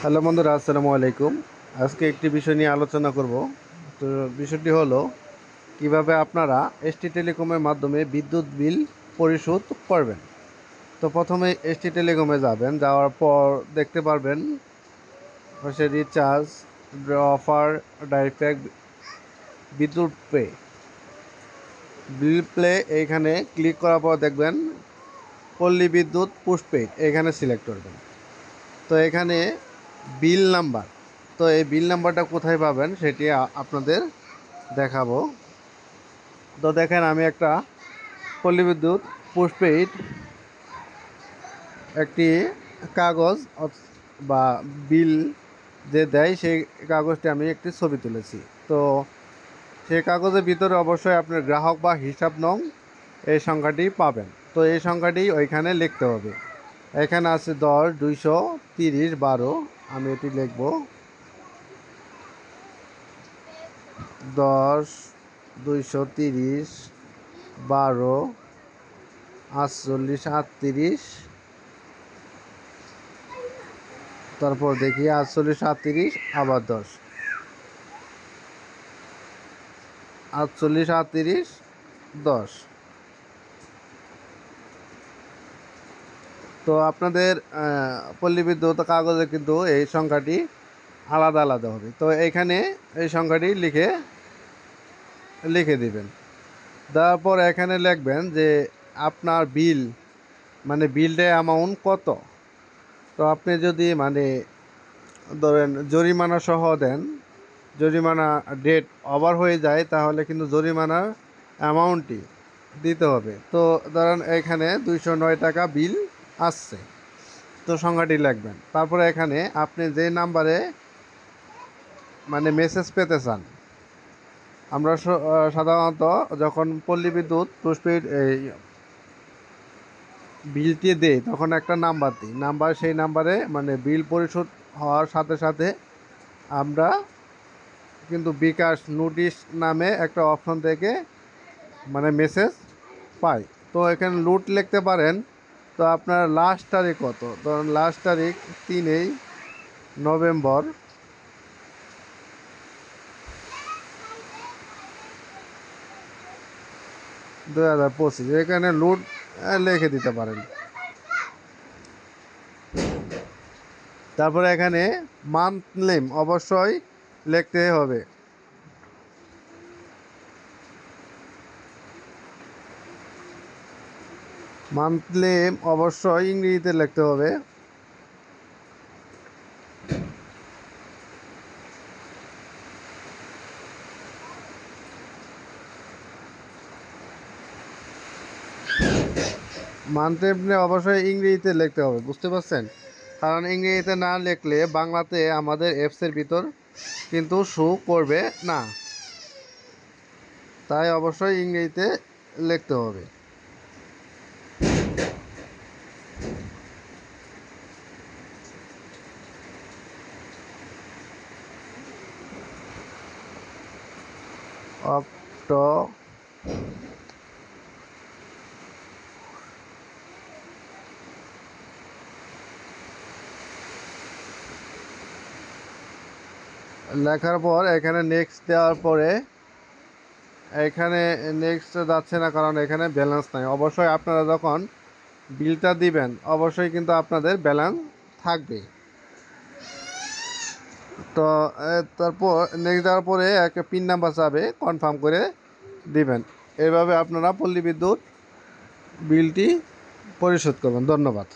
Hello বন্ধুরা, আসসালামু আলাইকুম। আজকে একটি বিষয় নিয়ে আলোচনা করব। তো বিষয়টি হলো কিভাবে আপনারা এসটি টেলিকমের মাধ্যমে বিদ্যুৎ বিল পরিশোধ করবেন। তো প্রথমে এসটি টেলিকমে যাবেন, যাওয়ার পর দেখতে পারবেন পাশে রিচার্জ, অফার, ডাইরেক্ট প্যাক, বিদ্যুৎ পে, বিল প্লে। এইখানে ক্লিক করার পর দেখবেন পল্লী বিদ্যুৎ পোস্টপেইড, এখানে সিলেক্ট করবেন। তো এখানে বিল নাম্বার, তো এই বিল নাম্বারটা কোথায় পাবেন সেটি আপনাদের দেখাবো। তো দেখেন, আমি একটা পল্লী বিদ্যুৎ পোস্টপেইড একটি কাগজ বা বিল যে দেয় সেই কাগজটি আমি একটি ছবি তুলেছি। তো সেই কাগজের ভিতরে অবশ্যই আপনার গ্রাহক বা হিসাব নং এই সংখ্যাটি পাবেন। তো এই সংখ্যাটি ওইখানে লিখতে হবে। এখানে আছে 10-230-12, আমি এটি লিখব 10-230-12-48-38। তারপর দেখি 48-38, আবার 10, 48-38-10। তো আপনাদের পল্লী বিদ্যুৎ কাগজে কিন্তু এই সংখ্যাটি আলাদা আলাদা হবে। তো এখানে এই সংখ্যাটি লিখে দিবেন। তারপর এখানে লিখবেন যে আপনার বিল, মানে বিলটা অ্যামাউন্ট কত। তো আপনি যদি ধরেন জরিমানা সহ দেন, জরিমানা ডেট ওভার হয়ে যায়, তাহলে কিন্তু জরিমানার অ্যামাউন্টটি দিতে হবে। তো ধরেন এখানে 209 টাকা বিল আসছে, তো সংখ্যাটি লিখবেন। তারপরে এখানে আপনি যে নাম্বারে মেসেজ পেতে চান, আমরা সাধারণত যখন পল্লী বিদ্যুৎ পোস্টপেইড এই বিলটি দেই তখন একটা নাম্বার দিই, সেই নাম্বারে বিল পরিশোধ হওয়ার সাথে সাথে আমরা কিন্তু বিকাশ নোটিশ নামে একটা অপশন থেকে মেসেজ পাই। তো এখানে লুট লিখতে পারেন। তো আপনার লাস্ট তারিখ কত, ধরুন লাস্ট তারিখ 3 নভেম্বর 2025, এখানে লুট লিখে দিতে পারেন। তারপরে এখানে মান্থ নেম অবশ্যই লিখতে হবে। মান্থ নেম অবশ্যই ইংরেজিতে লিখতে হবে। মান্থ নেম অবশ্যই ইংরেজিতে লিখতে হবে, বুঝতে পারছেন? কারণ ইংরেজিতে না লিখলে বাংলাতে আমাদের অ্যাপসের ভিতর কিন্তু শো করবে না, তাই অবশ্যই ইংরেজিতে লিখতে হবে। অক্ট লেখার পর এখানে নেক্সট দেওয়ার পরে এখানে নেক্সট যাচ্ছে না, কারণ এখানে ব্যালেন্স নাই। অবশ্যই আপনারা যখন বিলটা দিবেন অবশ্যই কিন্তু আপনাদের ব্যালেন্স থাকবে। তো তারপর নেক্সট দেওয়ার পরে একটা পিন নাম্বার চাবে, কনফার্ম করে দিবেন। এভাবে আপনারা পল্লী বিদ্যুৎ বিলটি পরিশোধ করবেন। ধন্যবাদ।